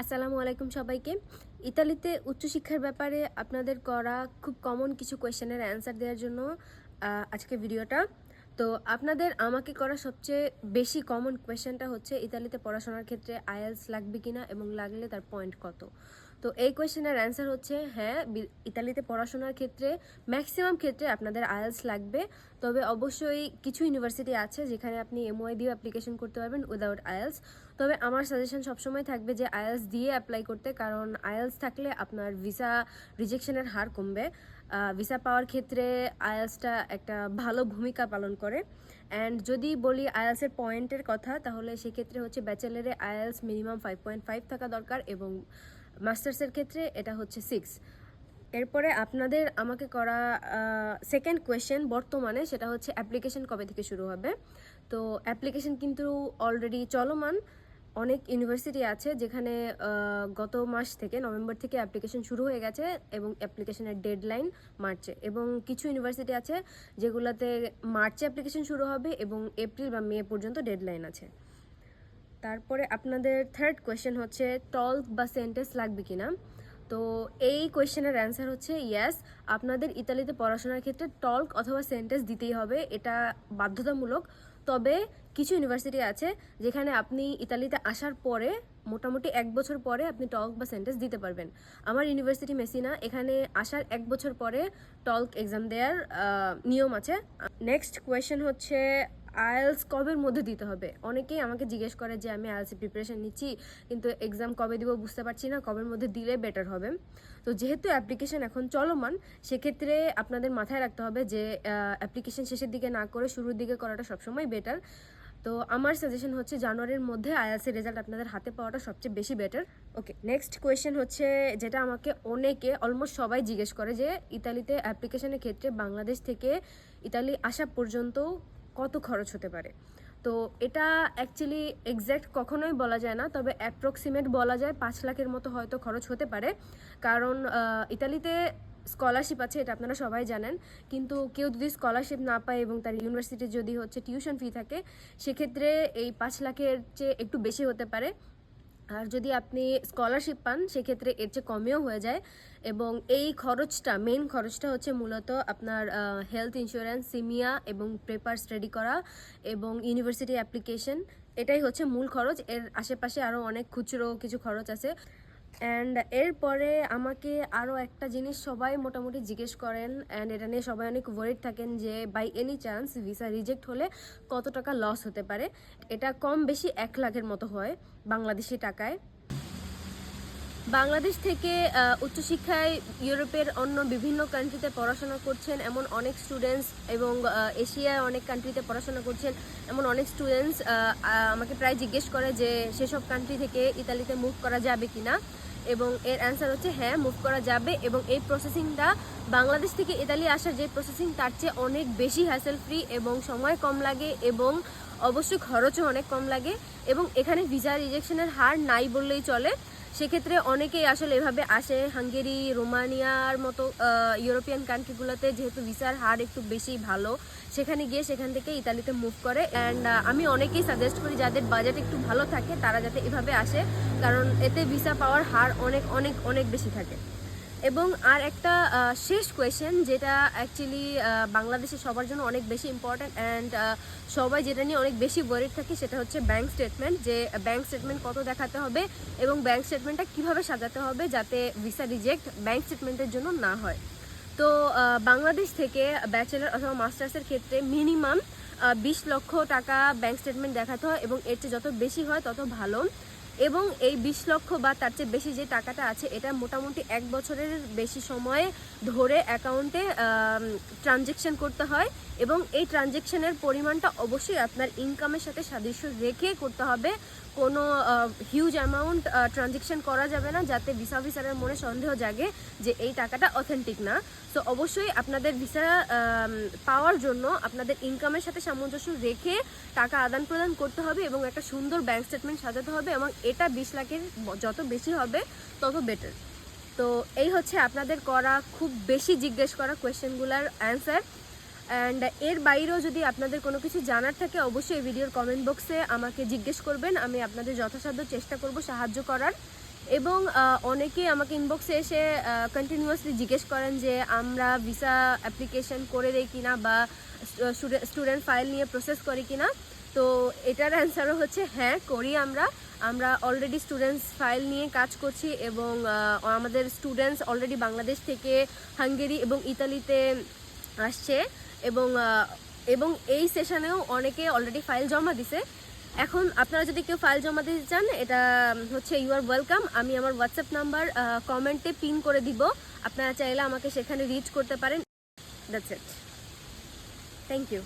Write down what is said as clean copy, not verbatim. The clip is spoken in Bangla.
আসসালামু আলাইকুম সবাইকে। ইতালিতে উচ্চশিক্ষার ব্যাপারে আপনাদের করা খুব কমন কিছু কোয়েশ্চেনের অ্যান্সার দেওয়ার জন্য আজকে ভিডিওটা। তো আপনাদের আমাকে করা সবচেয়ে বেশি কমন কোয়েশ্চেনটা হচ্ছে ইতালিতে পড়াশোনার ক্ষেত্রে আইএলটিএস লাগবে কিনা এবং লাগলে তার পয়েন্ট কত। তো এই কোয়েশ্চেনের অ্যান্সার হচ্ছে হ্যাঁ, ইতালিতে পড়াশোনার ক্ষেত্রে ম্যাক্সিমাম ক্ষেত্রে আপনাদের আইএলটিএস লাগবে। তবে অবশ্যই কিছু ইউনিভার্সিটি আছে যেখানে আপনি এমওআই দিয়ে অ্যাপ্লিকেশন করতে পারবেন উইদাউট আইএলটিএস। তবে আমার সাজেশন সবসময় থাকবে যে আইএলটিএস দিয়ে অ্যাপ্লাই করতে, কারণ আইএলটিএস থাকলে আপনার ভিসা রিজেকশনের হার কমবে। ভিসা পাওয়ার ক্ষেত্রে আইএলটিএসটা একটা ভালো ভূমিকা পালন করে। অ্যান্ড যদি বলি আইএলটিএসের পয়েন্টের কথা, তাহলে সেক্ষেত্রে হচ্ছে ব্যাচেলারে আইএলটিএস মিনিমাম 5.5 থাকা দরকার এবং মাস্টার্সের ক্ষেত্রে এটা হচ্ছে 6। এরপরে আপনাদের আমাকে করা সেকেন্ড কোয়েশ্চেন বর্তমানে, সেটা হচ্ছে অ্যাপ্লিকেশন কবে থেকে শুরু হবে। তো অ্যাপ্লিকেশন কিন্তু অলরেডি চলমান। অনেক ইউনিভার্সিটি আছে যেখানে গত মাস থেকে নভেম্বর থেকে অ্যাপ্লিকেশন শুরু হয়ে গেছে এবং অ্যাপ্লিকেশনের ডেডলাইন মার্চে, এবং কিছু ইউনিভার্সিটি আছে যেগুলোতে মার্চে অ্যাপ্লিকেশন শুরু হবে এবং এপ্রিল বা মে পর্যন্ত ডেডলাইন আছে। তারপরে আপনাদের থার্ড কোয়েশ্চেন হচ্ছে টলক বা সেন্টেন্স লাগবে কিনা। তো এই কোয়েশ্চেনের অ্যান্সার হচ্ছে ইয়েস, আপনাদের ইতালিতে পড়াশোনার ক্ষেত্রে টলক অথবা সেন্টেন্স দিতেই হবে, এটা বাধ্যতামূলক। তবে কিছু ইউনিভার্সিটি আছে যেখানে আপনি ইতালিতে আসার পরে মোটামুটি 1 বছর পরে আপনি টলক বা সেন্টেন্স দিতে পারবেন। আমার ইউনিভার্সিটি মেসিনা, এখানে আসার 1 বছর পরে টলক এক্সাম দেওয়ার নিয়ম আছে। নেক্সট কোয়েশ্চেন হচ্ছে আইএলটিএস কবের মধ্যে দিতে হবে। অনেকেই আমাকে জিজ্ঞেস করে যে আমি আইএলটিএস প্রিপারেশন নিচ্ছি কিন্তু এক্সাম কবে দিব বুঝতে পারছি না, কবের মধ্যে দিলে বেটার হবে। তো যেহেতু অ্যাপ্লিকেশন এখন চলমান, সেক্ষেত্রে আপনাদের মাথায় রাখতে হবে যে অ্যাপ্লিকেশন শেষের দিকে না করে শুরুর দিকে করাটা সবসময় বেটার। তো আমার সাজেশন হচ্ছে জানুয়ারির মধ্যে আইএলটিএসের রেজাল্ট আপনাদের হাতে পাওয়াটা সবচেয়ে বেশি বেটার। ওকে, নেক্সট কোয়েশ্চেন হচ্ছে যেটা আমাকে অনেকে অলমোস্ট সবাই জিজ্ঞেস করে যে ইতালিতে অ্যাপ্লিকেশনের ক্ষেত্রে বাংলাদেশ থেকে ইতালি আসা পর্যন্ত কত খরচ হতে পারে। তো এটা অ্যাকচুয়ালি এক্স্যাক্ট কখনোই বলা যায় না, তবে অ্যাপ্রক্সিমেট বলা যায় 5 লাখের মতো হয়তো খরচ হতে পারে। কারণ ইতালিতে স্কলারশিপ আছে, এটা আপনারা সবাই জানেন। কিন্তু কেউ যদি স্কলারশিপ না পায় এবং তার ইউনিভার্সিটির যদি হচ্ছে টিউশন ফি থাকে, সেক্ষেত্রে এই 5 লাখের চেয়ে একটু বেশি হতে পারে। আর যদি আপনি স্কলারশিপ পান সেক্ষেত্রে এর চেয়ে কমেও হয়ে যায়। এবং এই খরচটা, মেন খরচটা হচ্ছে মূলত আপনার হেলথ ইন্স্যুরেন্স, সিমিয়া এবং পেপারস রেডি করা এবং ইউনিভার্সিটি অ্যাপ্লিকেশন, এটাই হচ্ছে মূল খরচ। এর আশেপাশে আরও অনেক খুচরো কিছু খরচ আছে। অ্যান্ড এরপরে আমাকে আরও একটা জিনিস সবাই মোটামুটি জিজ্ঞেস করেন, অ্যান্ড এটা নিয়ে সবাই অনেক ওয়ারিড থাকেন যে by any chance visa reject হলে কত টাকা লস হতে পারে। এটা কম বেশি 1 লাখের মতো হয় বাংলাদেশি টাকায়। বাংলাদেশ থেকে উচ্চশিক্ষায় ইউরোপের অন্য বিভিন্ন কান্ট্রিতে পড়াশোনা করছেন এমন অনেক স্টুডেন্টস, এবং এশিয়ায় অনেক কান্ট্রিতে পড়াশোনা করছেন এমন অনেক স্টুডেন্টস আমাকে প্রায় জিজ্ঞেস করে যে সেসব কান্ট্রি থেকে ইতালিতে মুভ করা যাবে কিনা। এবং এর অ্যান্সার হচ্ছে হ্যাঁ, মুভ করা যাবে। এবং এই প্রসেসিংটা বাংলাদেশ থেকে ইতালি আসার যে প্রসেসিং তার চেয়ে অনেক বেশি হ্যাসেল ফ্রি এবং সময় কম লাগে এবং অবশ্যই খরচও অনেক কম লাগে। এবং এখানে ভিসা রিজেকশনের হার নাই বললেই চলে। সেক্ষেত্রে অনেকেই আসলে এভাবে আসে। হাঙ্গেরি, রোমানিয়ার মতো ইউরোপিয়ান কান্ট্রিগুলোতে যেহেতু ভিসার হার একটু বেশি ভালো, সেখানে গিয়ে সেখান থেকে ইতালিতে মুভ করে। অ্যান্ড আমি অনেকেই সাজেস্ট করি যাদের বাজেট একটু ভালো থাকে তারা যাতে এভাবে আসে, কারণ এতে ভিসা পাওয়ার হার অনেক অনেক অনেক বেশি থাকে। এবং আর একটা শেষ কোয়েশ্চেন যেটা অ্যাকচুয়ালি বাংলাদেশে সবার জন্য অনেক বেশি ইম্পর্ট্যান্ট, অ্যান্ড সবাই যেটা নিয়ে অনেক বেশি ওয়ারিড থাকে, সেটা হচ্ছে ব্যাংক স্টেটমেন্ট। যে ব্যাংক স্টেটমেন্ট কত দেখাতে হবে এবং ব্যাংক স্টেটমেন্টটা কীভাবে সাজাতে হবে যাতে ভিসা রিজেক্ট ব্যাংক স্টেটমেন্টের জন্য না হয়। তো বাংলাদেশ থেকে ব্যাচেলর অথবা মাস্টার্সের ক্ষেত্রে মিনিমাম 20 লক্ষ টাকা ব্যাংক স্টেটমেন্ট দেখাতে হয়, এবং এর চেয়ে যত বেশি হয় তত ভালো। এবং এই 20 লক্ষ বা তার চেয়ে বেশি যে টাকাটা আছে, এটা মোটামুটি 1 বছরের বেশি সময় ধরে অ্যাকাউন্টে ট্রানজ্যাকশন করতে হয়। এবং এই ট্রানজ্যাকশনের পরিমাণটা অবশ্যই আপনার ইনকামের সাথে সাদৃশ্য রেখে করতে হবে। কোনো হিউজ অ্যামাউন্ট ট্রানজ্যাকশন করা যাবে না যাতে ভিসা অফিসারের মনে সন্দেহ জাগে যে এই টাকাটা অথেন্টিক না। সো অবশ্যই আপনাদের ভিসা পাওয়ার জন্য আপনাদের ইনকামের সাথে সামঞ্জস্য রেখে টাকা আদান প্রদান করতে হবে এবং একটা সুন্দর ব্যাংক স্টেটমেন্ট সাজাতে হবে, এবং এটা 20 লাখের যত বেশি হবে তত বেটার। তো এই হচ্ছে আপনাদের করা খুব বেশি জিজ্ঞেস করা কোয়েশ্চেনগুলোর অ্যান্সার। অ্যান্ড এর বাইরেও যদি আপনাদের কোনো কিছু জানার থাকে অবশ্যই এই ভিডিওর কমেন্ট বক্সে আমাকে জিজ্ঞেস করবেন, আমি আপনাদের যথাসাধ্য চেষ্টা করব সাহায্য করার। এবং অনেকেই আমাকে ইনবক্সে এসে কন্টিনিউয়াসলি জিজ্ঞেস করেন যে আমরা ভিসা অ্যাপ্লিকেশন করে দেই কিনা বা স্টুডেন্ট ফাইল নিয়ে প্রসেস করি কিনা। তো এটার অ্যান্সারও হচ্ছে হ্যাঁ, করি আমরা অলরেডি স্টুডেন্টস ফাইল নিয়ে কাজ করছি এবং আমাদের স্টুডেন্টস অলরেডি বাংলাদেশ থেকে হাঙ্গেরি এবং ইতালিতে আসছে এবং এবং এই সেশনেও অনেকে অলরেডি ফাইল জমা দিছে। এখন আপনারা যদি কেউ ফাইল জমা দিতে চান, এটা হচ্ছে ইউ আর ওয়েলকাম। আমি আমার হোয়াটসঅ্যাপ নাম্বার কমেন্টে পিন করে দিব, আপনারা চাইলে আমাকে সেখানে রিচ করতে পারেন। That's it, thank you.